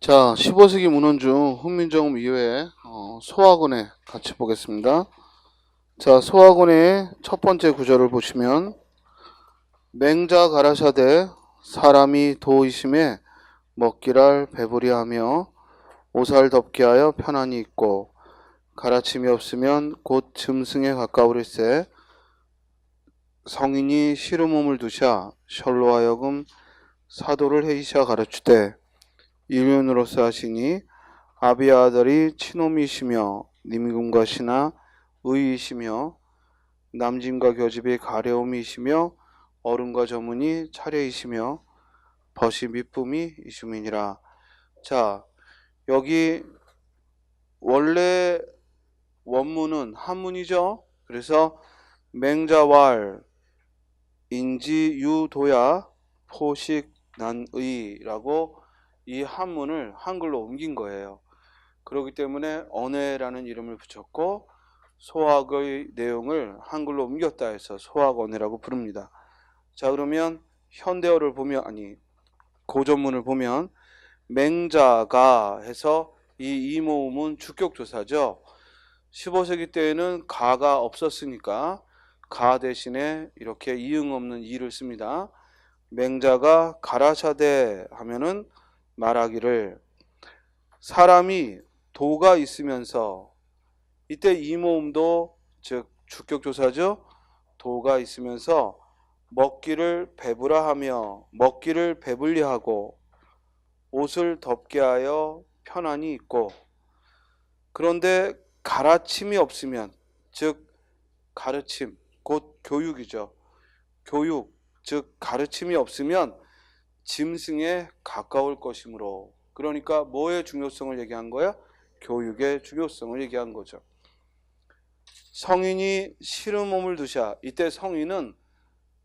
자, 15세기 문헌 중 훈민정음 이후에 소학원에 같이 보겠습니다. 자, 소학원의 첫 번째 구절을 보시면 맹자 가라사대 사람이 도이심에 먹기랄 배부리 하며 옷을 덮게 하여 편안히 입고 가라침이 없으면 곧 짐승에 가까우릴세 성인이 시름몸을 두샤 셜로 하여금 사도를 해이샤 가르치되 일륜으로서 하시니 아비의 아들이 친놈이시며 님금과 신하 의이시며 남진과 교집이 가려움이시며 어른과 저문이 차례이시며 벗이 밑붐이 이수민이라. 자, 여기 원래 원문은 한문이죠. 그래서 맹자왈 인지유도야 포식난의라고 이 한문을 한글로 옮긴 거예요. 그렇기 때문에 언해라는 이름을 붙였고 소학의 내용을 한글로 옮겼다 해서 소학언해라고 부릅니다. 자, 그러면 현대어를 보면, 고전문을 보면 맹자가 해서 이 이모음은 주격조사죠. 15세기 때에는 가가 없었으니까 가 대신에 이렇게 이응 없는 이를 씁니다. 맹자가 가라사대 하면은 말하기를 사람이 도가 있으면서, 이때 이모음도 즉 주격조사죠. 도가 있으면서 먹기를 배부라 하며 먹기를 배불리 하고 옷을 덮게 하여 편안히 입고, 그런데 가르침이 없으면, 즉 가르침 곧 교육이죠. 교육 즉 가르침이 없으면 짐승에 가까울 것이므로, 그러니까 뭐의 중요성을 얘기한 거야? 교육의 중요성을 얘기한 거죠. 성인이 시름몸을 두샤. 이때 성인은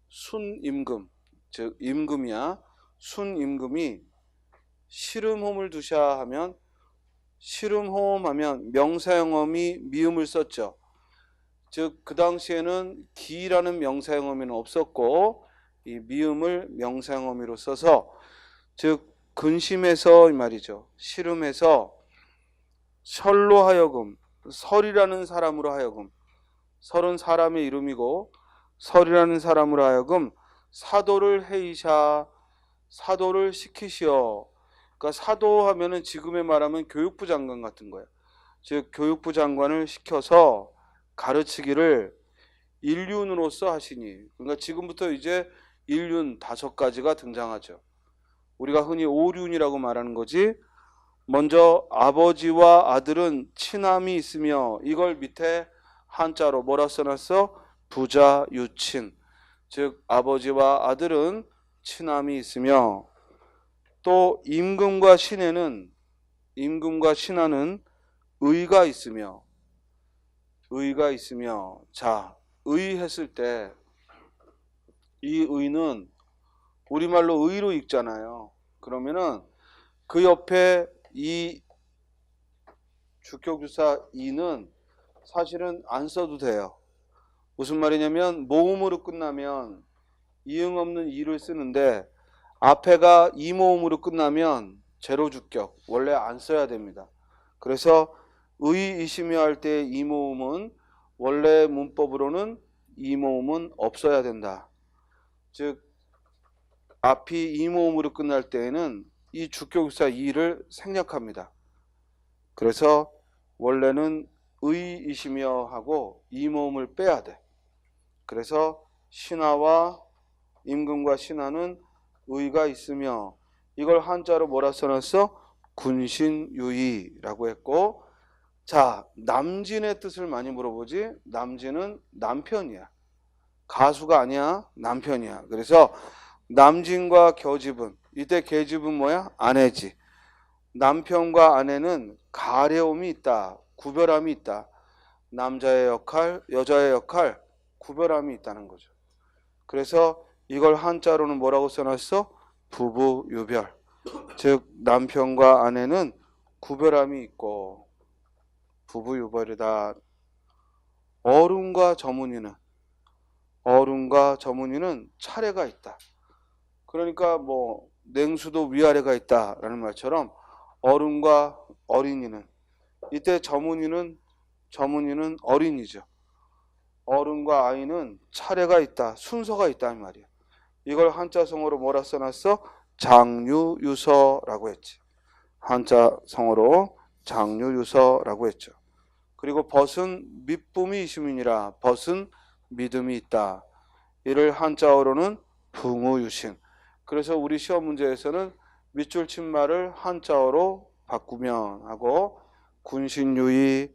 순임금, 즉 임금이야. 순임금이 시름홈을 두샤 하면, 시름홈 하면 명사형음이 미음을 썼죠. 즉 그 당시에는 기라는 명사형음이는 없었고 이 미음을 명사형음으로 써서, 즉 근심해서 이 말이죠. 시름해서 설로 하여금, 설이라는 사람으로 하여금, 설은 사람의 이름이고 설이라는 사람으로 하여금 사도를 해이샤, 사도를 시키시어. 그러니까 사도하면은 지금의 말하면 교육부 장관 같은 거예요. 즉 교육부 장관을 시켜서 가르치기를 일륜으로서 하시니. 그러니까 지금부터 이제 일륜 5가지가 등장하죠. 우리가 흔히 오륜이라고 말하는 거지. 먼저 아버지와 아들은 친함이 있으며, 이걸 밑에 한자로 뭐라 써놨어? 부자 유친. 즉 아버지와 아들은 친함이 있으며, 또 임금과 신하는 의가 있으며, 자, 의 했을 때 이 의는 우리말로 의로 읽잖아요. 그러면은 그 옆에 이 주격주사 이는 사실은 안 써도 돼요. 무슨 말이냐면 모음으로 끝나면 이응 없는 이를 쓰는데 앞에가 이모음으로 끝나면 제로 주격, 원래 안 써야 됩니다. 그래서 의이시며 할 때 이모음은 원래 문법으로는 이모음은 없어야 된다. 즉 앞이 이모음으로 끝날 때에는 이 주격사 이를 생략합니다. 그래서 원래는 의이시며 하고 이모음을 빼야 돼. 그래서 신하와 임금과 신하는 의가 있으며, 이걸 한자로 뭐라 써놨어? 군신유의라고 했고, 자, 남진의 뜻을 많이 물어보지. 남진은 남편이야. 가수가 아니야. 남편이야. 그래서 남진과 겨집은, 이때 계집은 뭐야? 아내지. 남편과 아내는 가려움이 있다. 구별함이 있다. 남자의 역할, 여자의 역할, 구별함이 있다는 거죠. 그래서 이걸 한자로는 뭐라고 써놨어? 부부유별. 즉 남편과 아내는 구별함이 있고 부부유별이다. 어른과 저문이는 차례가 있다. 그러니까 뭐 냉수도 위아래가 있다라는 말처럼 어른과 어린이는, 이때 저문이는 어린이죠. 어른과 아이는 차례가 있다, 순서가 있다 이 말이야. 이걸 한자성어로 뭐라 써놨어? 장유유서라고 했지. 한자성어로 장유유서라고 했죠. 그리고 벗은 밑붐이 이심이니라, 벗은 믿음이 있다. 이를 한자어로는 붕우유신. 그래서 우리 시험 문제에서는 밑줄 친 말을 한자어로 바꾸면 하고, 군신유의,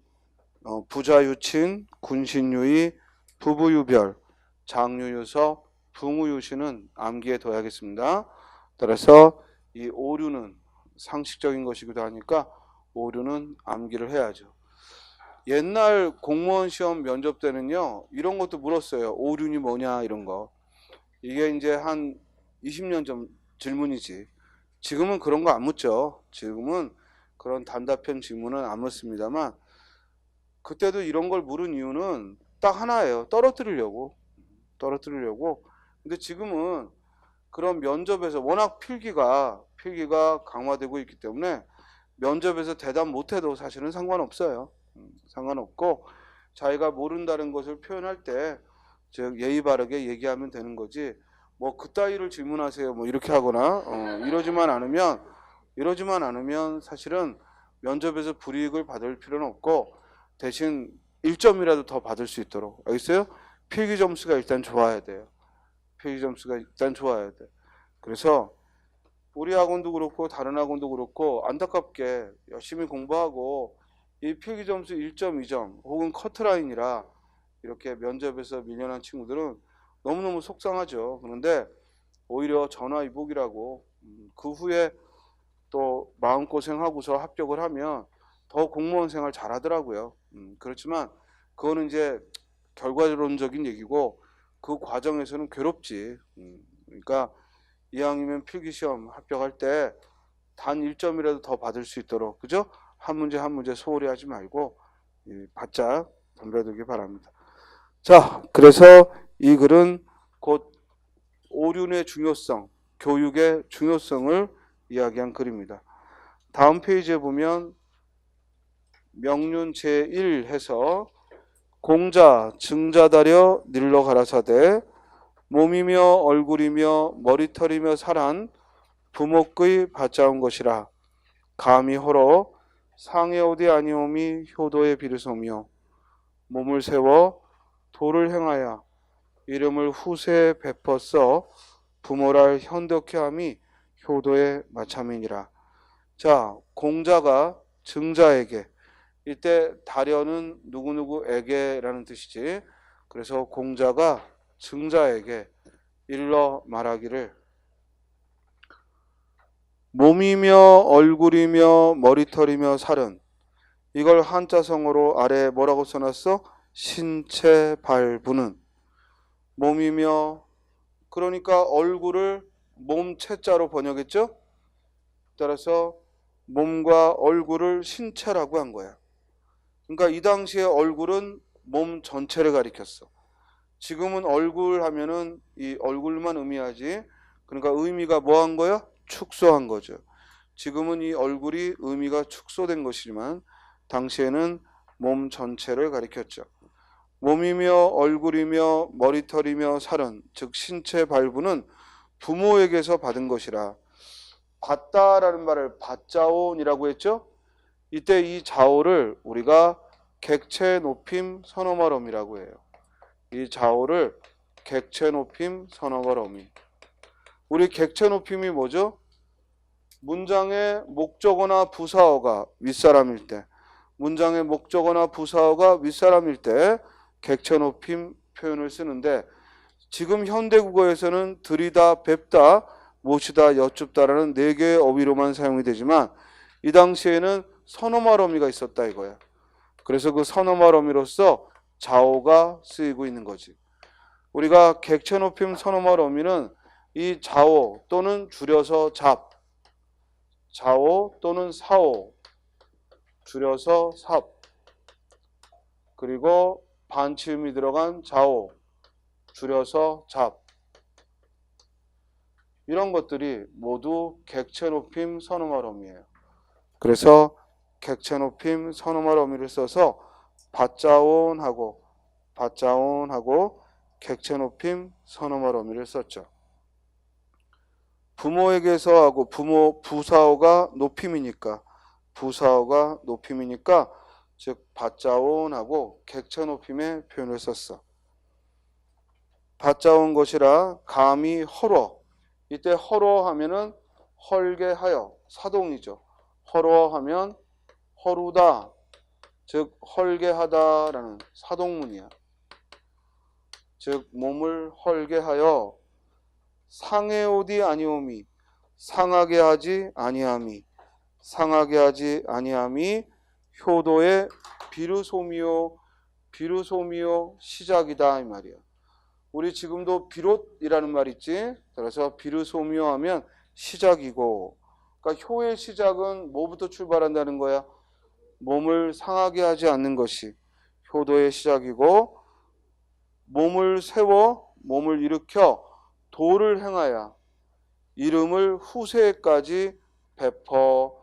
부자유친, 군신유의, 부부유별, 장유유서, 붕우유신은 암기에 둬야겠습니다. 따라서 이 오류는 상식적인 것이기도 하니까 오류는 암기를 해야죠. 옛날 공무원 시험 면접 때는요, 이런 것도 물었어요. 오륜이 뭐냐 이런 거. 이게 이제 한 20년 전 질문이지. 지금은 그런 거 안 묻죠. 지금은 그런 단답형 질문은 안 묻습니다만, 그때도 이런 걸 물은 이유는 딱 하나예요. 떨어뜨리려고. 근데 지금은 그런 면접에서 워낙 필기가 강화되고 있기 때문에 면접에서 대답 못해도 사실은 상관없어요. 상관없고, 자기가 모른다는 것을 표현할 때 즉 예의 바르게 얘기하면 되는 거지, 뭐 그따위를 질문하세요 뭐 이렇게 하거나 이러지만 않으면 사실은 면접에서 불이익을 받을 필요는 없고, 대신 1점이라도 더 받을 수 있도록, 알겠어요? 필기 점수가 일단 좋아야 돼요. 그래서 우리 학원도 그렇고 다른 학원도 그렇고 안타깝게 열심히 공부하고 이 필기 점수 1점, 2점 혹은 커트라인이라 이렇게 면접에서 밀려난 친구들은 너무너무 속상하죠. 그런데 오히려 전화위복이라고 그 후에 또 마음고생하고서 합격을 하면 더 공무원 생활 잘하더라고요. 그렇지만 그거는 이제 결과론적인 얘기고, 그 과정에서는 괴롭지. 그러니까 이왕이면 필기시험 합격할 때 단 1점이라도 더 받을 수 있도록, 그죠? 한 문제 소홀히 하지 말고 바짝 덤벼들기 바랍니다. 자, 그래서 이 글은 곧 오륜의 중요성, 교육의 중요성을 이야기한 글입니다. 다음 페이지에 보면 명륜 제1 해서 공자 증자다려 닐러 가라사대 몸이며 얼굴이며 머리털이며 살한 부목의 받자온 것이라 감히 허러 상해 어디 아니오미 효도의 비르소며 몸을 세워 도를 행하여 이름을 후세에 베퍼 써 부모랄 현덕케 함이 효도의 마참이니라. 자, 공자가 증자에게, 이때 다려는 누구누구에게라는 뜻이지. 그래서 공자가 증자에게 일러 말하기를 몸이며 얼굴이며 머리털이며 살은, 이걸 한자성어로 아래 뭐라고 써놨어? 신체 발부는. 몸이며, 그러니까 얼굴을 몸체자로 번역했죠. 따라서 몸과 얼굴을 신체라고 한 거야. 그러니까 이 당시에 얼굴은 몸 전체를 가리켰어. 지금은 얼굴 하면은 이 얼굴만 의미하지. 그러니까 의미가 뭐 한 거야? 축소한 거죠. 지금은 이 얼굴이 의미가 축소된 것이지만 당시에는 몸 전체를 가리켰죠. 몸이며 얼굴이며 머리털이며 살은, 즉 신체 발부는 부모에게서 받은 것이라. 받다라는 말을 받자온이라고 했죠. 이때 이 자오를 우리가 객체 높임 선어말 어미라고 해요. 이 자오를 객체 높임 선어말 어미. 우리 객체 높임이 뭐죠? 문장의 목적어나 부사어가 윗사람일 때, 문장의 목적어나 부사어가 윗사람일 때 객체 높임 표현을 쓰는데, 지금 현대국어에서는 들이다, 뵙다, 모시다, 여쭙다라는 4개의 어휘로만 사용이 되지만 이 당시에는 선어말 어미가 있었다 이거야. 그래서 그 선어말 어미로서 자오가 쓰이고 있는 거지. 우리가 객체 높임 선어말 어미는 이 자오 또는 줄여서 잡, 자오 또는 사오, 줄여서 삽, 그리고 반치음이 들어간 자오, 줄여서 잡, 이런 것들이 모두 객체 높임 선어말 어미예요. 그래서 객체 높임 선호말 어미를 써서 받자온하고 객체 높임 선호말 어미를 썼죠. 부모에게서 하고 부사어가 높임이니까 즉 받자온하고 객체 높임의 표현을 썼어. 받자온 것이라 감히 헐어. 이때 헐어 하면은 헐게하여 사동이죠. 헐어 하면 헐우다 즉 헐게하다라는 사동문이야. 즉 몸을 헐게하여 상해오디 아니오미 상하게 하지 아니함이 효도의 비루소미오 시작이다 이 말이야. 우리 지금도 비롯이라는 말 있지. 따라서 비루소미오 하면 시작이고, 그러니까 효의 시작은 뭐부터 출발한다는 거야? 몸을 상하게 하지 않는 것이 효도의 시작이고, 몸을 세워 몸을 일으켜 도를 행하여 이름을 후세까지 베풀어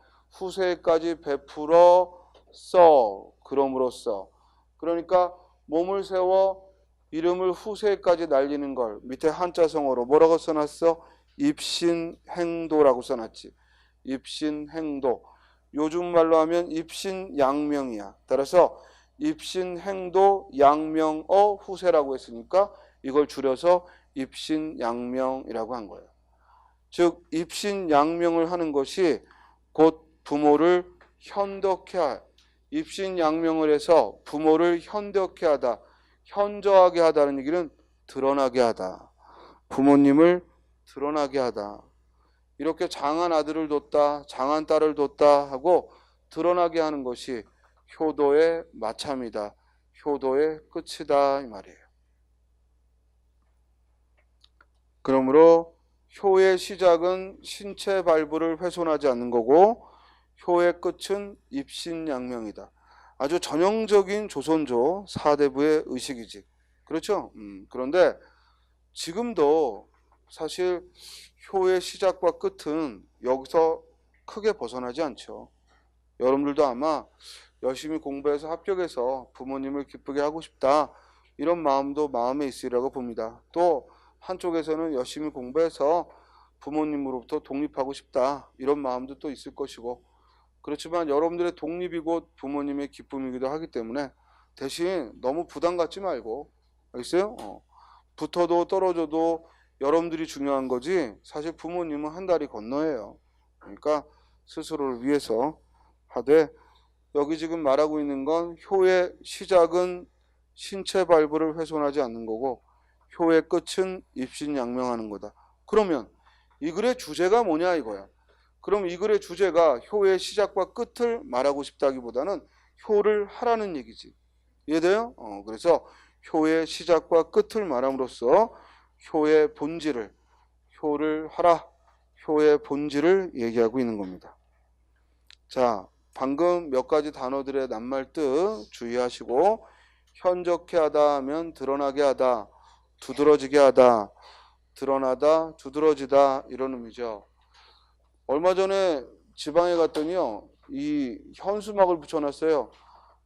써 그럼으로써. 그러니까 몸을 세워 이름을 후세까지 날리는 걸 밑에 한자성어로 뭐라고 써놨어? 입신행도라고 써놨지. 입신행도. 요즘 말로 하면 입신양명이야. 따라서 입신행도 양명어 후세라고 했으니까 이걸 줄여서 입신양명이라고 한 거예요. 즉 입신양명을 하는 것이 곧 부모를 현덕해 할, 입신양명을 해서 부모를 현덕해 하다, 현저하게 하다는 얘기는 드러나게 하다. 부모님을 드러나게 하다. 이렇게 장한 아들을 뒀다, 장한 딸을 뒀다 하고 드러나게 하는 것이 효도의 마참이다. 효도의 끝이다 이 말이에요. 그러므로 효의 시작은 신체 발부를 훼손하지 않는 거고 효의 끝은 입신양명이다. 아주 전형적인 조선조 사대부의 의식이지. 그렇죠? 그런데 지금도 사실 효의 시작과 끝은 여기서 크게 벗어나지 않죠. 여러분들도 아마 열심히 공부해서 합격해서 부모님을 기쁘게 하고 싶다 이런 마음도 마음에 있으리라고 봅니다. 또 한쪽에서는 열심히 공부해서 부모님으로부터 독립하고 싶다 이런 마음도 또 있을 것이고, 그렇지만 여러분들의 독립이 곧 부모님의 기쁨이기도 하기 때문에 대신 너무 부담 갖지 말고, 알겠어요? 붙어도 떨어져도 여러분들이 중요한 거지 사실 부모님은 한 다리 건너예요. 그러니까 스스로를 위해서 하되, 여기 지금 말하고 있는 건 효의 시작은 신체 발부를 훼손하지 않는 거고 효의 끝은 입신양명하는 거다. 그러면 이 글의 주제가 뭐냐 이거야. 그럼 이 글의 주제가 효의 시작과 끝을 말하고 싶다기보다는 효를 하라는 얘기지. 이해돼요? 그래서 효의 시작과 끝을 말함으로써 효의 본질을, 효를 하라, 효의 본질을 얘기하고 있는 겁니다. 자, 방금 몇 가지 단어들의 낱말 뜻 주의하시고, 현적해 하다 하면 드러나게 하다, 두드러지게 하다, 드러나다, 두드러지다 이런 의미죠. 얼마 전에 지방에 갔더니요, 이 현수막을 붙여놨어요.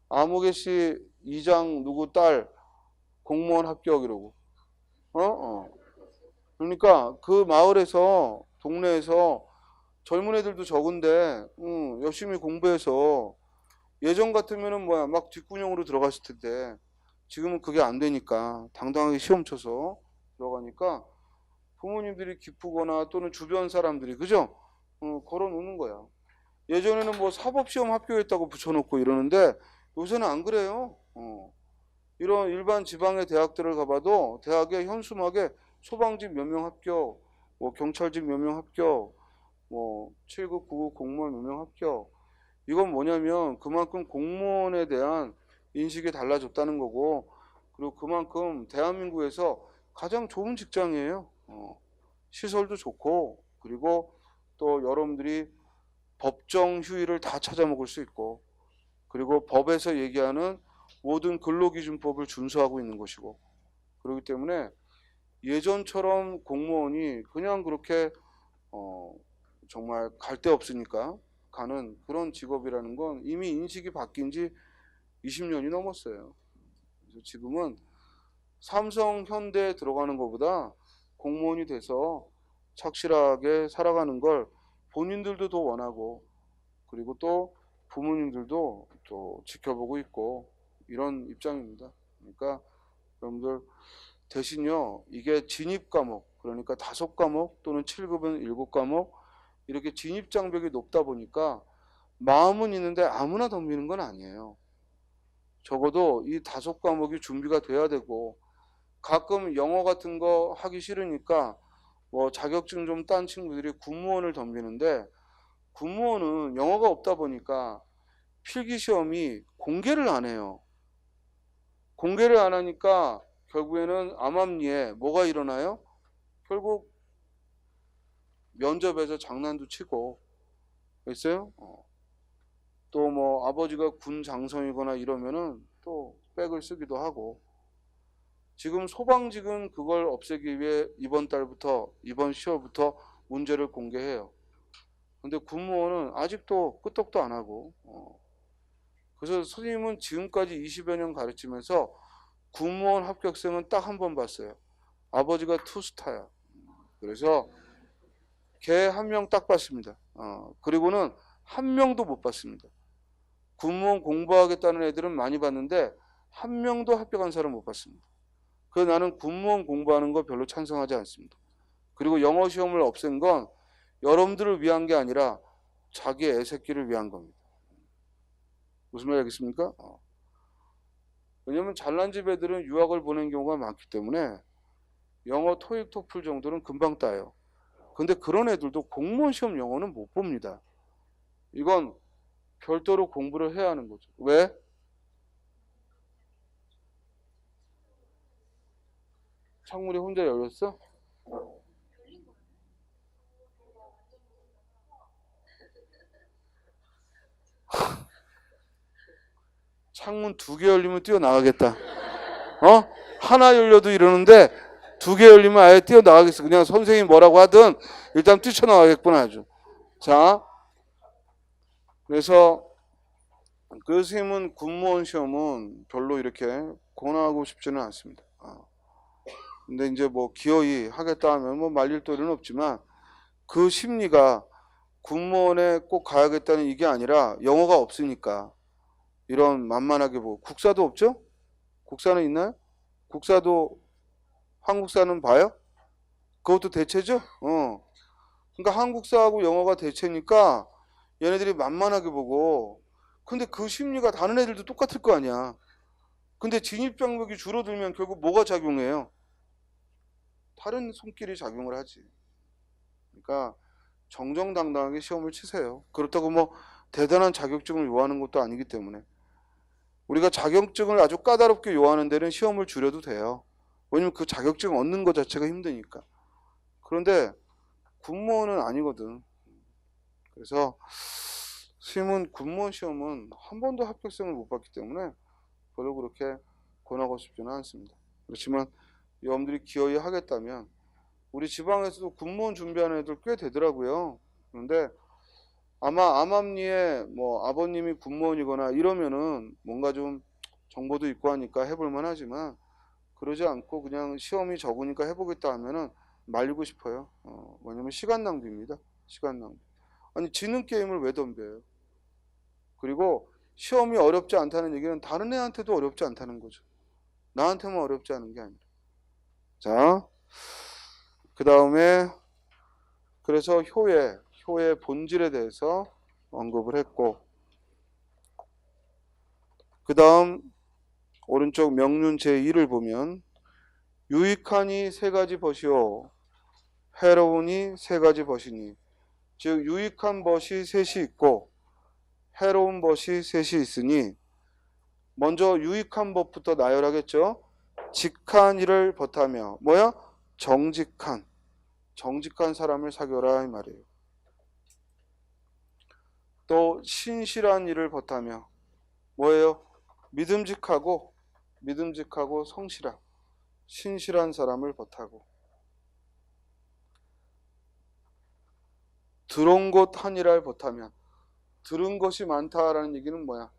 아무개시 이장 누구 딸 공무원 합격 이러고. 그러니까 그 마을에서, 동네에서 젊은 애들도 적은데 열심히 공부해서 예전 같으면은 막 뒷구녕으로 들어갔을 텐데 지금은 그게 안 되니까 당당하게 시험 쳐서 들어가니까 부모님들이 기쁘거나 또는 주변 사람들이 그죠? 걸어 놓는 거야. 예전에는 뭐 사법시험 합격했다고 붙여놓고 이러는데 요새는 안 그래요. 이런 일반 지방의 대학들을 가봐도 대학의 현수막에 소방직 몇 명 합격, 뭐 경찰직 몇 명 합격, 뭐 7급, 9급 공무원 몇 명 합격. 이건 뭐냐면 그만큼 공무원에 대한 인식이 달라졌다는 거고, 그리고 그만큼 대한민국에서 가장 좋은 직장이에요. 시설도 좋고, 그리고 또 여러분들이 법정 휴일을 다 찾아먹을 수 있고, 그리고 법에서 얘기하는 모든 근로기준법을 준수하고 있는 것이고, 그렇기 때문에 예전처럼 공무원이 그냥 그렇게 정말 갈 데 없으니까 가는 그런 직업이라는 건 이미 인식이 바뀐 지 20년이 넘었어요. 그래서 지금은 삼성, 현대에 들어가는 것보다 공무원이 돼서 착실하게 살아가는 걸 본인들도 더 원하고, 그리고 또 부모님들도 또 지켜보고 있고, 이런 입장입니다. 그러니까 여러분들 대신요, 이게 진입 과목, 그러니까 5과목 또는 7급은 7과목, 이렇게 진입 장벽이 높다 보니까 마음은 있는데 아무나 덤비는 건 아니에요. 적어도 이 5과목이 준비가 돼야 되고, 가끔 영어 같은 거 하기 싫으니까 뭐 자격증 좀 딴 친구들이 군무원을 덤비는데, 군무원은 영어가 없다 보니까 필기 시험이 공개를 안 해요. 공개를 안 하니까 결국에는 암암리에 뭐가 일어나요? 결국 면접에서 장난도 치고, 있어요? 또 뭐 아버지가 군 장성이거나 이러면은 또 백을 쓰기도 하고. 지금 소방직은 그걸 없애기 위해 이번 달부터, 이번 10월부터 문제를 공개해요. 근데 군무원은 아직도 끄떡도 안 하고. 그래서 선생님은 지금까지 20여 년 가르치면서 군무원 합격생은 딱 한 번 봤어요. 아버지가 투스타야. 그래서 걔 한 명 딱 봤습니다. 그리고는 한 명도 못 봤습니다. 군무원 공부하겠다는 애들은 많이 봤는데 한 명도 합격한 사람 못 봤습니다. 그래서 나는 군무원 공부하는 거 별로 찬성하지 않습니다. 그리고 영어 시험을 없앤 건 여러분들을 위한 게 아니라 자기 애새끼를 위한 겁니다. 무슨 말인지 알겠습니까? 왜냐면 잘난 집 애들은 유학을 보낸 경우가 많기 때문에 영어 토익 토플 정도는 금방 따요. 근데 그런 애들도 공무원 시험 영어는 못 봅니다. 이건 별도로 공부를 해야 하는 거죠. 왜? 창문이 혼자 열렸어? 창문 2개 열리면 뛰어나가겠다. 하나 열려도 이러는데 2개 열리면 아예 뛰어나가겠어. 그냥 선생님이 뭐라고 하든 일단 뛰쳐나가겠구나 아주. 자, 그래서 그 선생님은 군무원 시험은 별로 이렇게 권하고 싶지는 않습니다. 근데 이제 뭐 기어이 하겠다 하면 뭐 말릴 도리는 없지만, 그 심리가 군무원에 꼭 가야겠다는 이게 아니라 영어가 없으니까 이런 만만하게 보고. 국사도 없죠? 국사는 있나요? 국사도 한국사는 봐요? 그것도 대체죠? 그러니까 한국사하고 영어가 대체니까 얘네들이 만만하게 보고. 근데 그 심리가 다른 애들도 똑같을 거 아니야. 근데 진입장벽이 줄어들면 결국 뭐가 작용해요? 다른 손길이 작용을 하지. 그러니까 정정당당하게 시험을 치세요. 그렇다고 뭐 대단한 자격증을 요하는 것도 아니기 때문에. 우리가 자격증을 아주 까다롭게 요하는 데는 시험을 줄여도 돼요. 왜냐면 그 자격증 얻는 것 자체가 힘드니까. 그런데 군무원은 아니거든. 그래서 선생님은 군무원 시험은 한 번도 합격생을 못 봤기 때문에 별로 그렇게 권하고 싶지는 않습니다. 그렇지만 여러분들이 기어이 하겠다면, 우리 지방에서도 군무원 준비하는 애들 꽤 되더라고요. 그런데 아마 암암리에 뭐 아버님이 군무원이거나 이러면은 뭔가 좀 정보도 있고 하니까 해볼만 하지만, 그러지 않고 그냥 시험이 적으니까 해보겠다 하면은 말리고 싶어요. 왜냐면 시간 낭비입니다. 시간 낭비. 아니, 지는 게임을 왜 덤벼요? 그리고 시험이 어렵지 않다는 얘기는 다른 애한테도 어렵지 않다는 거죠. 나한테만 어렵지 않은 게 아니라. 자, 그 다음에 그래서 효의 본질에 대해서 언급을 했고, 그 다음 오른쪽 명륜 제2를 보면, 유익하니 3가지 벗이요 해로우니 3가지 벗이니. 즉 유익한 벗이 셋이 있고 해로운 벗이 셋이 있으니, 먼저 유익한 법부터 나열하겠죠. 직한 일을 벗하며, 뭐야? 정직한 사람을 사귀어라 이 말이에요. 또 신실한 일을 벗하며, 뭐예요? 믿음직하고 성실한, 신실한 사람을 벗하고. 드론곳 한이랄 벗하면, 들은 것이 많다라는 얘기는 뭐야?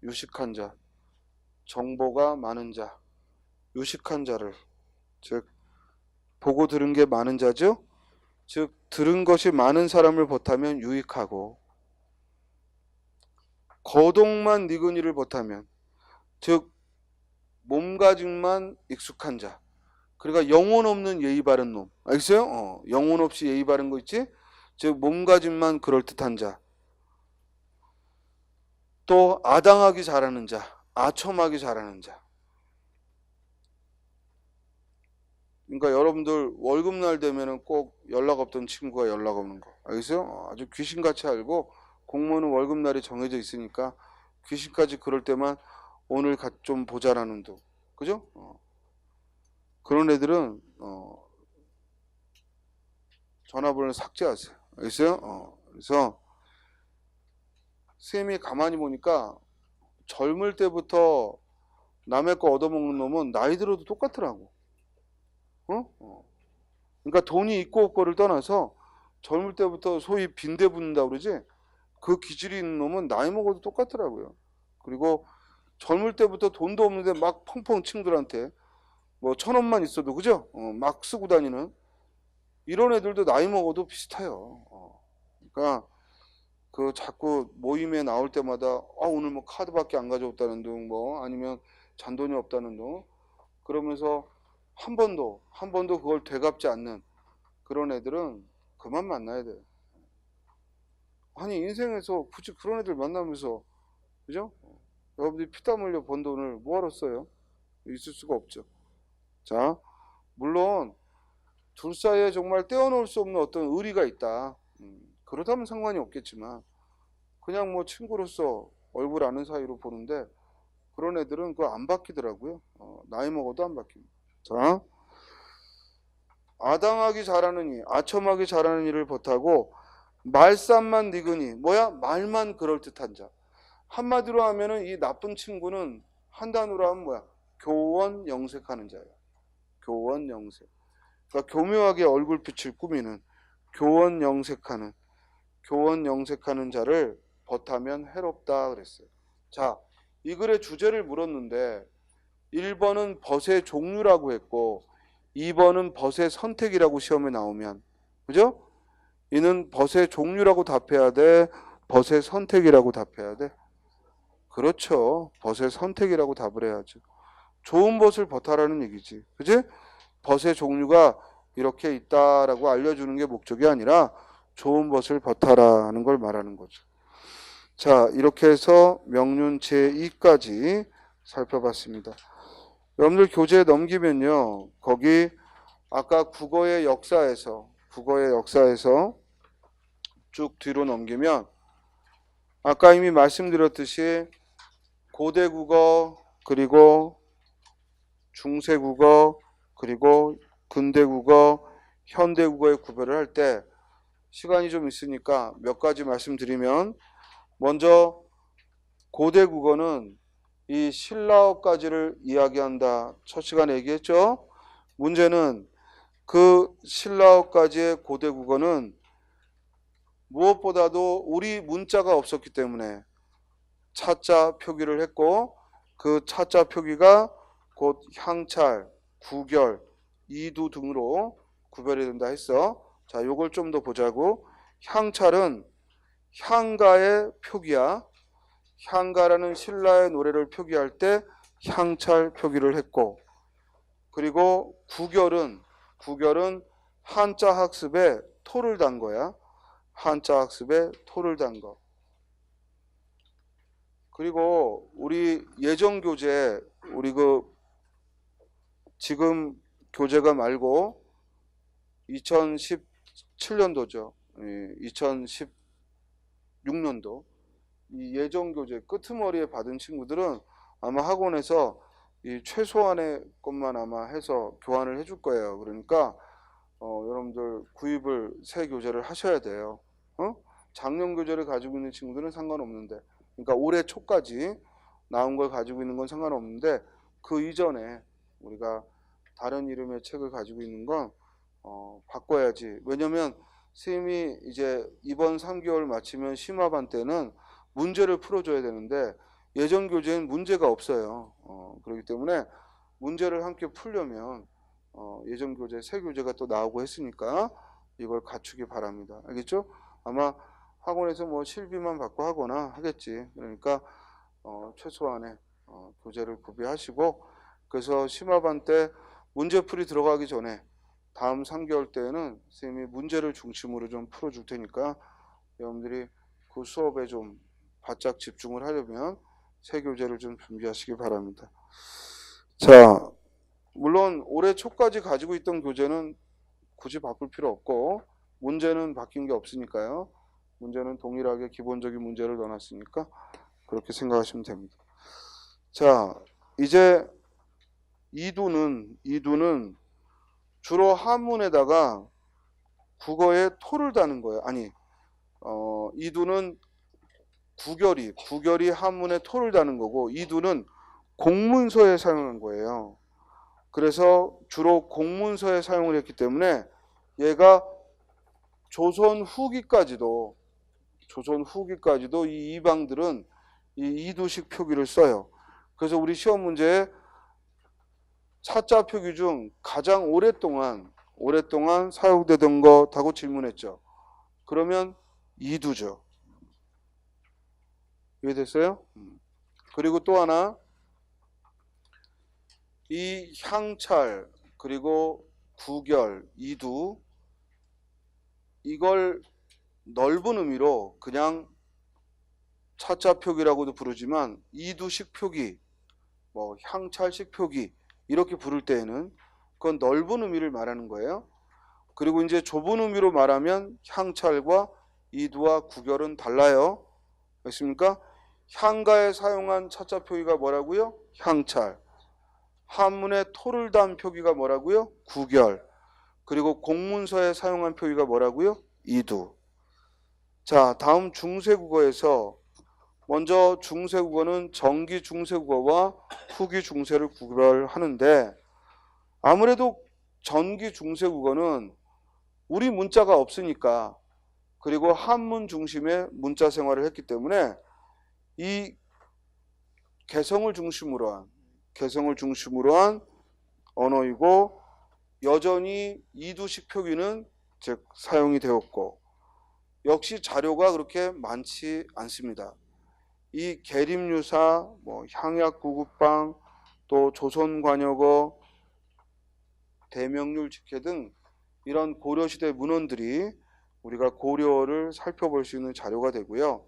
유식한 자, 정보가 많은 자, 유식한 자를, 즉 보고 들은 게 많은 자죠. 즉 들은 것이 많은 사람을 버타면 유익하고, 거동만 니근이를 버타면, 즉 몸가짐만 익숙한 자, 그러니까 영혼 없는 예의 바른 놈, 알겠어요? 영혼 없이 예의 바른 거 있지? 즉 몸가짐만 그럴듯한 자, 또 아당하기 잘하는 자, 아첨하기 잘하는 자. 그러니까 여러분들 월급날 되면은 꼭 연락 없던 친구가 연락 오는 거, 알겠어요? 아주 귀신같이 알고, 공무원은 월급날이 정해져 있으니까 귀신까지 그럴 때만 오늘 좀 보자라는 둥, 그죠? 그런 애들은 전화번호를 삭제하세요, 알겠어요? 그래서 쌤이 가만히 보니까 젊을 때부터 남의 거 얻어먹는 놈은 나이 들어도 똑같더라고. 그러니까 돈이 있고 없고를 떠나서 젊을 때부터 소위 빈대 붙는다 그러지, 그 기질이 있는 놈은 나이 먹어도 똑같더라고요. 그리고 젊을 때부터 돈도 없는데 막 펑펑 친구들한테 뭐 1,000원만 있어도, 그죠? 막 쓰고 다니는 이런 애들도 나이 먹어도 비슷해요. 그러니까 그 자꾸 모임에 나올 때마다 오늘 뭐 카드밖에 안 가져왔다는 둥, 뭐 아니면 잔돈이 없다는 둥, 그러면서 한 번도 그걸 되갚지 않는 그런 애들은 그만 만나야 돼요. 아니 인생에서 굳이 그런 애들 만나면서, 그죠? 여러분들이 피땀 흘려 번 돈을 뭐하러 써요? 있을 수가 없죠. 자, 물론 둘 사이에 정말 떼어놓을 수 없는 어떤 의리가 있다, 그렇다면 상관이 없겠지만, 그냥 뭐 친구로서 얼굴 아는 사이로 보는데 그런 애들은 그거 안 바뀌더라고요. 나이 먹어도 안 바뀝니다. 자, 아당하기 잘하느니, 아첨하기 잘하는 일을 버타고 말싸움만 니그니, 뭐야? 말만 그럴듯한 자. 한마디로 하면은 이 나쁜 친구는 한 단어로 하면 뭐야? 교원 영색하는 자예요. 교원 영색. 그러니까 교묘하게 얼굴빛을 꾸미는, 교원 영색하는 자를 버타면 해롭다 그랬어요. 자, 이 글의 주제를 물었는데 1번은 벗의 종류라고 했고 2번은 벗의 선택이라고 시험에 나오면, 그죠? 이는 벗의 종류라고 답해야 돼? 벗의 선택이라고 답해야 돼? 그렇죠. 벗의 선택이라고 답을 해야죠. 좋은 벗을 버타라는 얘기지, 그지? 벗의 종류가 이렇게 있다라고 알려주는 게 목적이 아니라 좋은 벗을 버타라는 걸 말하는 거죠. 자, 이렇게 해서 명륜 제2까지 살펴봤습니다. 여러분들 교재 넘기면요, 거기 아까 국어의 역사에서 쭉 뒤로 넘기면 아까 이미 말씀드렸듯이 고대국어, 그리고 중세국어, 그리고 근대국어, 현대국어의 구별을 할 때 시간이 좀 있으니까 몇 가지 말씀드리면, 먼저 고대국어는 이 신라어까지를 이야기한다. 첫 시간에 얘기했죠. 문제는 그 신라어까지의 고대국어는 무엇보다도 우리 문자가 없었기 때문에 차자 표기를 했고, 그 차자 표기가 곧 향찰, 구결, 이두 등으로 구별이 된다 했어. 자, 요걸 좀 더 보자고. 향찰은 향가의 표기야. 향가라는 신라의 노래를 표기할 때 향찰 표기를 했고, 그리고 구결은 한자 학습에 토를 단 거야. 한자 학습에 토를 단 거. 그리고 우리 예전 교재, 우리 지금 교재가 말고 2017년도죠. 2016년도 이 예전 교재 끄트머리에 받은 친구들은 아마 학원에서 이 최소한의 것만 아마 해서 교환을 해줄 거예요. 그러니까 여러분들 구입을 새 교재를 하셔야 돼요. 작년 교재를 가지고 있는 친구들은 상관없는데, 그러니까 올해 초까지 나온 걸 가지고 있는 건 상관없는데, 그 이전에 우리가 다른 이름의 책을 가지고 있는 건 바꿔야지. 왜냐면 선생님이 이제 이번 3개월 마치면 심화반 때는 문제를 풀어줘야 되는데 예전 교재엔 문제가 없어요. 그렇기 때문에 문제를 함께 풀려면 예전 교재, 새 교재가 또 나오고 했으니까 이걸 갖추기 바랍니다. 알겠죠? 아마 학원에서 뭐 실비만 받고 하거나 하겠지. 그러니까 최소한의 교재를 구비하시고, 그래서 심화반 때 문제풀이 들어가기 전에 다음 3개월 때에는 선생님이 문제를 중심으로 좀 풀어줄 테니까 여러분들이 그 수업에 좀 바짝 집중을 하려면 새 교재를 좀 준비하시기 바랍니다. 자, 물론 올해 초까지 가지고 있던 교재는 굳이 바꿀 필요 없고 문제는 바뀐 게 없으니까요. 문제는 동일하게 기본적인 문제를 넣어놨으니까 그렇게 생각하시면 됩니다. 자, 이제 이두는 주로 한문에다가 국어에 토를 다는 거예요. 아니, 이두는 구결이 한문에 토를 다는 거고, 이두는 공문서에 사용한 거예요. 그래서 주로 공문서에 사용을 했기 때문에 얘가 조선 후기까지도 이 이방들은 이 이두식 표기를 써요. 그래서 우리 시험 문제에 차자 표기 중 가장 오랫동안 사용되던 것하고 질문했죠. 그러면 이두죠. 이해됐어요? 그리고 또 하나, 이 향찰 그리고 구결, 이두, 이걸 넓은 의미로 그냥 차자 표기라고도 부르지만 이두식 표기, 뭐 향찰식 표기 이렇게 부를 때에는 그건 넓은 의미를 말하는 거예요. 그리고 이제 좁은 의미로 말하면 향찰과 이두와 구결은 달라요. 알겠습니까? 향가에 사용한 차자 표기가 뭐라고요? 향찰. 한문에 토를 단 표기가 뭐라고요? 구결. 그리고 공문서에 사용한 표기가 뭐라고요? 이두. 자, 다음 중세국어에서 먼저 중세국어는 정기 중세국어와 후기 중세를 구별하는데, 아무래도 전기 중세국어는 우리 문자가 없으니까, 그리고 한문 중심의 문자 생활을 했기 때문에 이 개성을 중심으로 한 언어이고, 여전히 이두식 표기는 즉 사용이 되었고, 역시 자료가 그렇게 많지 않습니다. 이 계림유사, 뭐 향약구급방, 또 조선관역어, 대명률 직해 등 이런 고려시대 문헌들이 우리가 고려어를 살펴볼 수 있는 자료가 되고요.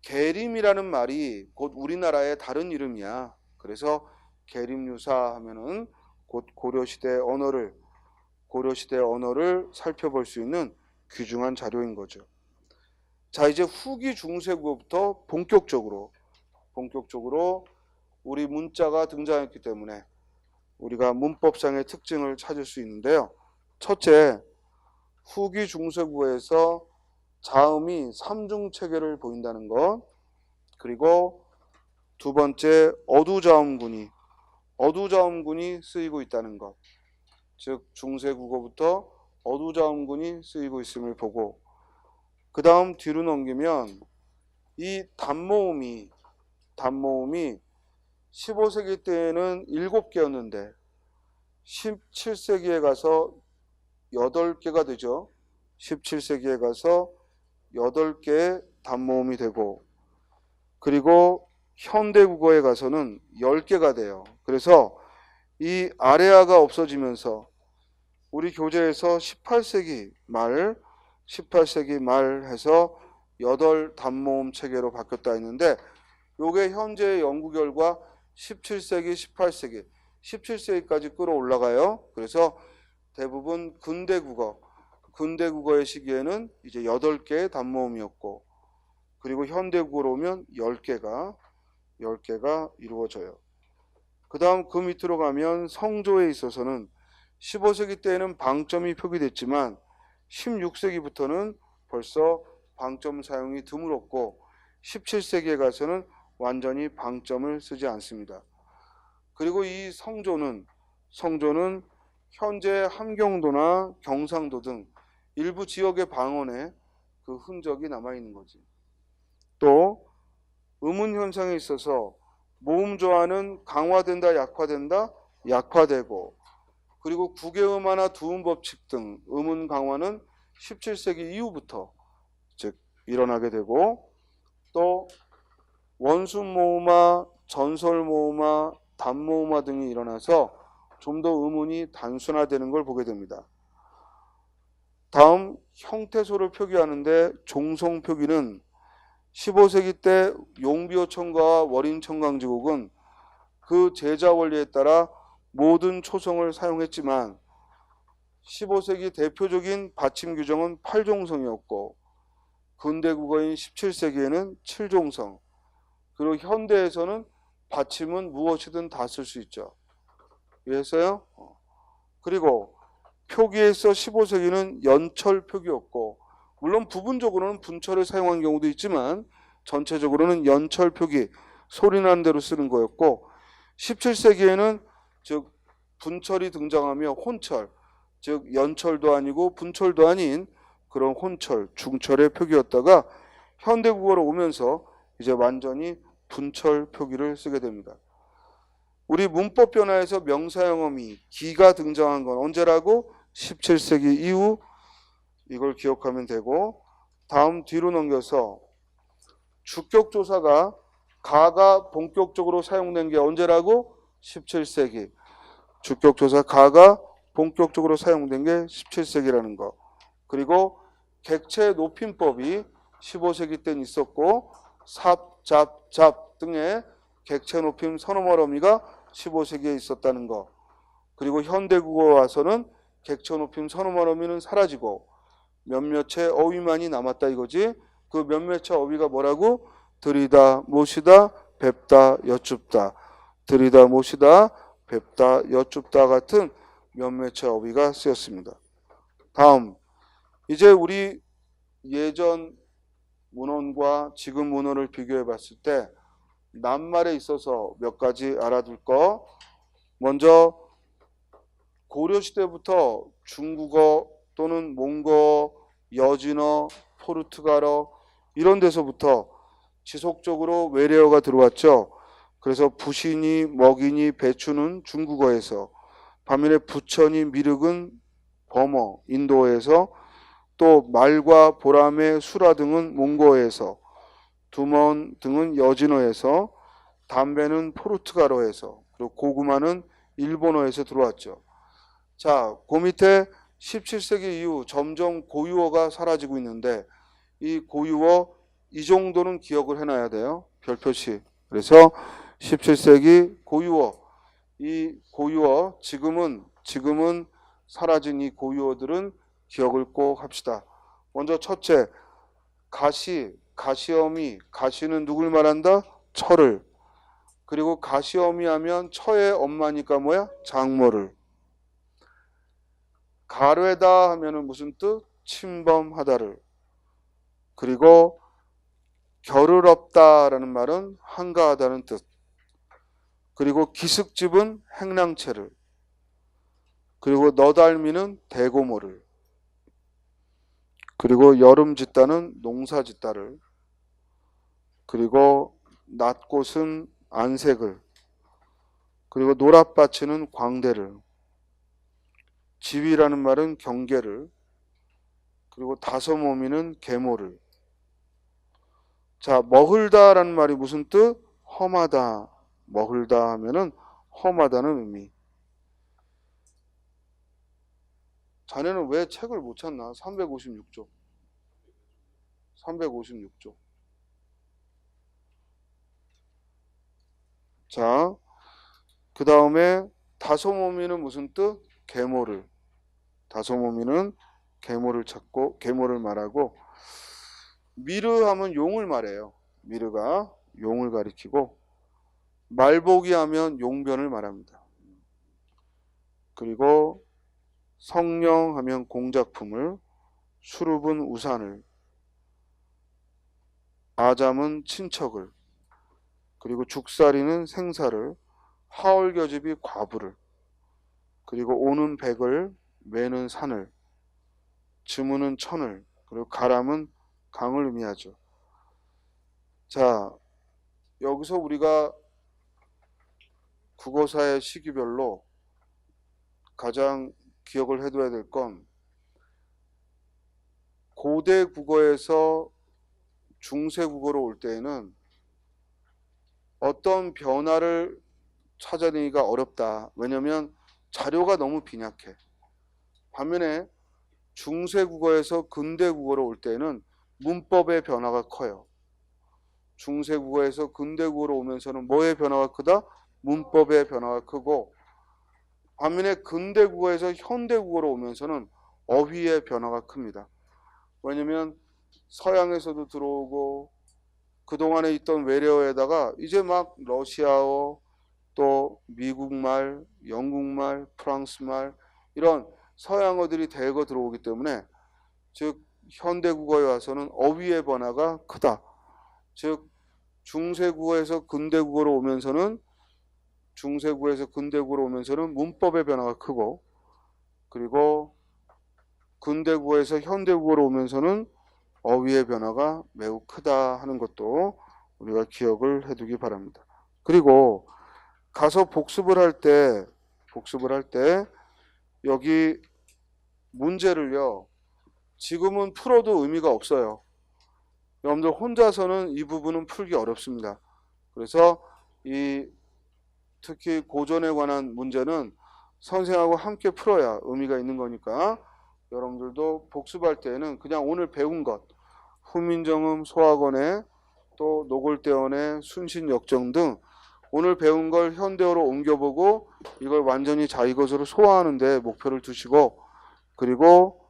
계림이라는 말이 곧 우리나라의 다른 이름이야. 그래서 계림유사 하면은 곧 고려시대 언어를 살펴볼 수 있는 귀중한 자료인 거죠. 자, 이제 후기 중세국어부터 본격적으로 우리 문자가 등장했기 때문에 우리가 문법상의 특징을 찾을 수 있는데요. 첫째, 후기 중세국어에서 자음이 삼중체계를 보인다는 것, 그리고 두 번째, 어두자음군이 쓰이고 있다는 것, 즉 중세국어부터 어두자음군이 쓰이고 있음을 보고, 그 다음 뒤로 넘기면 이 단모음이 15세기 때에는 7개였는데 17세기에 가서 8개가 되죠. 17세기에 가서 8개의 단모음이 되고, 그리고 현대국어에 가서는 10개가 돼요. 그래서 이 아래아가 없어지면서 우리 교재에서 18세기 말 해서 8단모음 체계로 바뀌었다 했는데, 요게 현재 연구 결과 17세기, 18세기, 17세기까지 끌어올라가요. 그래서 대부분 근대국어의 시기에는 이제 8개의 단모음이었고, 그리고 현대국어로 오면 10개가 이루어져요. 그 다음 그 밑으로 가면 성조에 있어서는 15세기 때에는 방점이 표기됐지만 16세기부터는 벌써 방점 사용이 드물었고, 17세기에 가서는 완전히 방점을 쓰지 않습니다. 그리고 이 성조는 현재 함경도나 경상도 등 일부 지역의 방언에 그 흔적이 남아있는 거지. 또 음운 현상에 있어서 모음 조화는 강화된다, 약화된다, 약화되고, 그리고 국외음화나 두음 법칙 등 음운 강화는 17세기 이후부터 즉 일어나게 되고, 또 원순 모음화, 전설 모음화, 단모음화 등이 일어나서 좀 더 음운이 단순화되는 걸 보게 됩니다. 다음 형태소를 표기하는데 종성 표기는 15세기 때 용비어 청가와 월인 청강제국은 그 제자 원리에 따라 모든 초성을 사용했지만 15세기 대표적인 받침 규정은 8종성이었고 근대 국어인 17세기에는 7종성, 그리고 현대에서는 받침은 무엇이든 다 쓸 수 있죠. 이해했어요? 그리고 표기에서 15세기는 연철 표기였고, 물론 부분적으로는 분철을 사용한 경우도 있지만 전체적으로는 연철 표기, 소리나는 대로 쓰는 거였고, 17세기에는 즉 분철이 등장하며 혼철, 즉 연철도 아니고 분철도 아닌 그런 혼철, 중철의 표기였다가 현대국어로 오면서 이제 완전히 분철 표기를 쓰게 됩니다. 우리 문법 변화에서 명사형어미, 기가 등장한 건 언제라고? 17세기 이후. 이걸 기억하면 되고, 다음 뒤로 넘겨서 주격조사가 가가 본격적으로 사용된 게 언제라고? 17세기. 주격조사 가가 본격적으로 사용된 게 17세기라는 거. 그리고 객체 높임법이 15세기 때는 있었고, 삽, 잡, 잡 등의 객체 높임 선어머러미가 15세기에 있었다는 거. 그리고 현대국어 와서는 객체 높임 선어머러미는 사라지고 몇몇의 어휘만이 남았다 이거지. 그 몇몇의 어휘가 뭐라고? 들이다, 모시다, 뵙다, 여쭙다. 들이다, 모시다, 뵙다, 여쭙다 같은 몇몇의 어휘가 쓰였습니다. 다음, 이제 우리 예전 문헌과 지금 문헌을 비교해 봤을 때 낱말에 있어서 몇 가지 알아둘 거. 먼저 고려시대부터 중국어 또는 몽고, 여진어, 포르투갈어 이런 데서부터 지속적으로 외래어가 들어왔죠. 그래서 부신이, 먹이니, 배추는 중국어에서, 반면에 부천이, 미륵은 버머, 인도어에서, 또 말과 보라매, 수라 등은 몽고어에서, 두먼 등은 여진어에서, 담배는 포르투갈어에서, 그리고 고구마는 일본어에서 들어왔죠. 자, 그 밑에 17세기 이후 점점 고유어가 사라지고 있는데 이 고유어 이 정도는 기억을 해놔야 돼요. 별표시. 그래서 17세기 고유어, 이 고유어 지금은 사라진 이 고유어들은 기억을 꼭 합시다. 먼저 첫째, 가시, 가시어미, 가시는 누굴 말한다? 처를. 그리고 가시어미 하면 처의 엄마니까 뭐야? 장모를. 가뢰다 하면은 무슨 뜻? 침범하다를. 그리고 결을 없다라는 말은 한가하다는 뜻. 그리고 기슭집은 행랑채를. 그리고 너달미는 대고모를. 그리고 여름짓다는 농사짓다를. 그리고 낮꽃은 안색을. 그리고 노랏밭이는 광대를. 지위라는 말은 경계를. 그리고 다소모미는 계모를. 자, 머글다라는 말이 무슨 뜻? 험하다. 머글다 하면은 험하다는 의미. 자네는 왜 책을 못 찾나? 356조. 356조. 자, 그 다음에 다소모미는 무슨 뜻? 계모를. 다소모미는 계모를 찾고 계모를 말하고, 미르 하면 용을 말해요. 미르가 용을 가리키고, 말보기 하면 용변을 말합니다. 그리고 성령 하면 공작품을, 수룹은 우산을, 아잠은 친척을, 그리고 죽살이는 생사를, 하얼겨집이 과부를, 그리고 오는 백을, 매는 산을, 즈문은 천을, 그리고 가람은 강을 의미하죠. 자, 여기서 우리가 국어사의 시기별로 가장 기억을 해둬야 될 건 고대 국어에서 중세 국어로 올 때에는 어떤 변화를 찾아내기가 어렵다. 왜냐하면 자료가 너무 빈약해. 반면에 중세 국어에서 근대 국어로 올 때는 문법의 변화가 커요. 중세 국어에서 근대 국어로 오면서는 뭐의 변화가 크다? 문법의 변화가 크고, 반면에 근대 국어에서 현대 국어로 오면서는 어휘의 변화가 큽니다. 왜냐면 서양에서도 들어오고 그동안에 있던 외래어에다가 이제 막 러시아어, 또 미국말, 영국말, 프랑스말 이런 서양어들이 대거 들어오기 때문에 즉 현대국어에 와서는 어휘의 변화가 크다. 즉 중세국어에서 근대국어로 오면서는 문법의 변화가 크고, 그리고 근대국어에서 현대국어로 오면서는 어휘의 변화가 매우 크다 하는 것도 우리가 기억을 해두기 바랍니다. 그리고 가서 복습을 할 때 여기 문제를요, 지금은 풀어도 의미가 없어요. 여러분들 혼자서는 이 부분은 풀기 어렵습니다. 그래서 특히 고전에 관한 문제는 선생하고 함께 풀어야 의미가 있는 거니까 여러분들도 복습할 때는 그냥 오늘 배운 것, 후민정음, 소학원의 또 노골대원의 순신역정 등 오늘 배운 걸 현대어로 옮겨보고 이걸 완전히 자기 것으로 소화하는 데 목표를 두시고, 그리고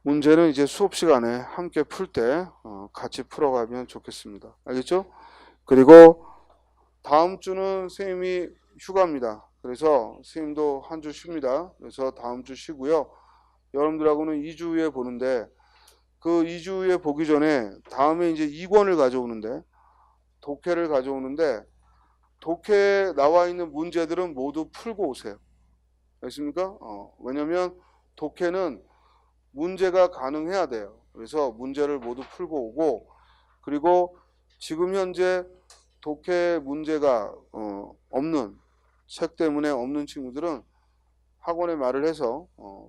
문제는 이제 수업 시간에 함께 풀 때 같이 풀어가면 좋겠습니다. 알겠죠? 그리고 다음 주는 선생님이 휴가입니다. 그래서 선생님도 한 주 쉽니다. 그래서 다음 주 쉬고요. 여러분들하고는 2주 후에 보는데, 그 2주 후에 보기 전에 다음에 이제 2권을 가져오는데, 독해를 가져오는데, 독해에 나와 있는 문제들은 모두 풀고 오세요. 알겠습니까? 왜냐면 독해는 문제가 가능해야 돼요. 그래서 문제를 모두 풀고 오고, 그리고 지금 현재 독해 문제가 없는, 책 때문에 없는 친구들은 학원에 말을 해서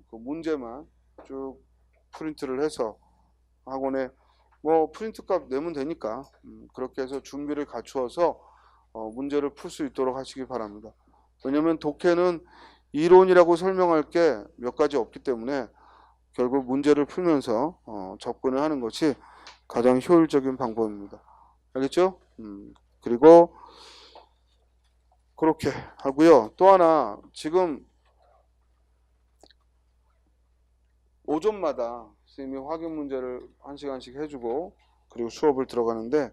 그 문제만 쭉 프린트를 해서 학원에 뭐 프린트 값 내면 되니까 그렇게 해서 준비를 갖추어서 문제를 풀 수 있도록 하시기 바랍니다. 왜냐하면 독해는 이론이라고 설명할 게 몇 가지 없기 때문에 결국 문제를 풀면서 접근을 하는 것이 가장 효율적인 방법입니다. 알겠죠? 그리고 그렇게 하고요. 또 하나, 지금 오전마다 선생님이 확인 문제를 1시간씩 해주고 그리고 수업을 들어가는데,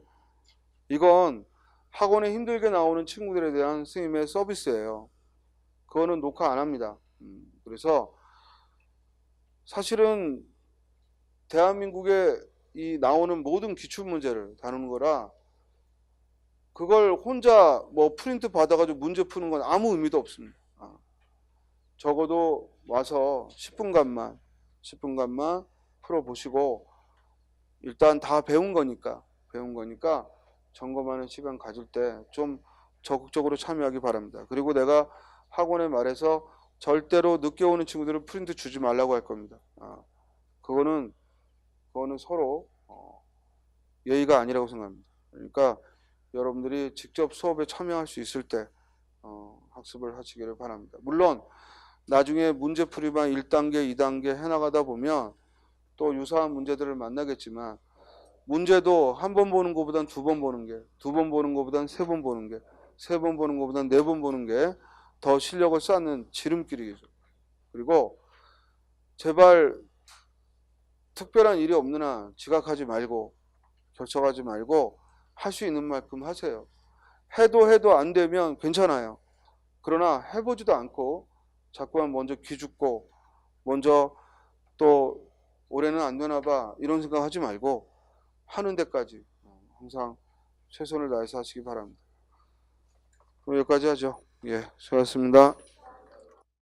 이건 학원에 힘들게 나오는 친구들에 대한 선생님의 서비스예요. 그거는 녹화 안 합니다. 그래서 사실은 대한민국에 이 나오는 모든 기출문제를 다루는 거라 그걸 혼자 뭐 프린트 받아가지고 문제 푸는 건 아무 의미도 없습니다. 적어도 와서 10분간만 풀어보시고, 일단 다 배운 거니까 점검하는 시간 가질 때 좀 적극적으로 참여하기 바랍니다. 그리고 내가 학원에 말해서 절대로 늦게 오는 친구들은 프린트 주지 말라고 할 겁니다. 그거는 서로 예의가 아니라고 생각합니다. 그러니까 여러분들이 직접 수업에 참여할 수 있을 때 학습을 하시기를 바랍니다. 물론 나중에 문제풀이만 1단계, 2단계 해나가다 보면 또 유사한 문제들을 만나겠지만, 문제도 한 번 보는 것보단 2번 보는 게, 2번 보는 것보단 3번 보는 게, 3번 보는 것보단 4번 보는 게 더 실력을 쌓는 지름길이죠. 그리고 제발 특별한 일이 없는 한 지각하지 말고 결석하지 말고 할 수 있는 만큼 하세요. 해도 안 되면 괜찮아요. 그러나 해보지도 않고 자꾸만 먼저 기죽고 먼저 또 올해는 안 되나 봐 이런 생각 하지 말고 하는 데까지 항상 최선을 다해서 하시기 바랍니다. 그럼 여기까지 하죠. 예, 수고하셨습니다.